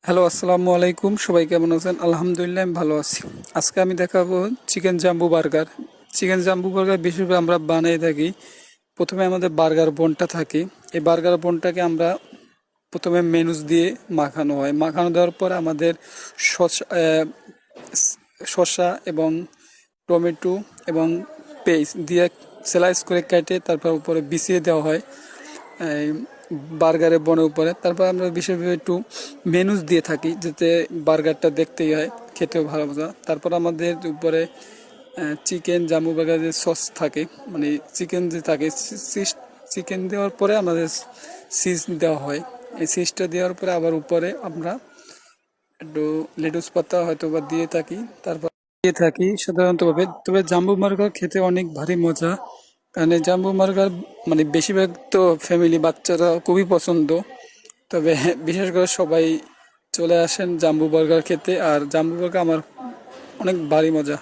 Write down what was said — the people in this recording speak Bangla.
হ্যালো, আসসালামু আলাইকুম। সবাই কেমন আছেন? আলহামদুলিল্লাহ, আমি ভালো আছি। আজকে আমি দেখাবো চিকেন জাম্বু বার্গার। চিকেন জাম্বু বার্গার বেশিরভাগ আমরা বানিয়ে থাকি। প্রথমে আমাদের বার্গার বনটা থাকে। এই বার্গার বনটাকে আমরা প্রথমে মেনুস দিয়ে মাখানো হয়। মাখানো দেওয়ার পর আমাদের শসা এবং টমেটো এবং পেঁয়াজ দিয়ে স্লাইস করে কেটে তারপর উপরে বিছিয়ে দেওয়া হয় এই বার্গারের বনের উপরে। তারপর আমরা বিশেষভাবে একটু মেনুস দিয়ে থাকি যাতে বার্গারটা দেখতেই হয়, খেতেও ভালো মজা। তারপর আমাদের উপরে চিকেন জাম্বু বার্গারের সস থাকে, মানে চিকেন যে থাকে চিকেন দেওয়ার পরে আমাদের চিজ দেওয়া হয়। এই চিজটা দেওয়ার পরে আবার উপরে আমরা একটু লেটুস পাতা হয়তো বা দিয়ে থাকি। তারপর দিয়ে থাকি সাধারণতভাবে। তবে জাম্বু বার্গার খেতে অনেক ভারী মজা, কারণ এই জাম্বু বার্গার মানে বেশিরভাগ তো ফ্যামিলি বাচ্চারা খুবই পছন্দ। তবে বিশেষ করে সবাই চলে আসেন জাম্বু বার্গার খেতে, আর জাম্বু বার্গার আমার অনেক ভারী মজা।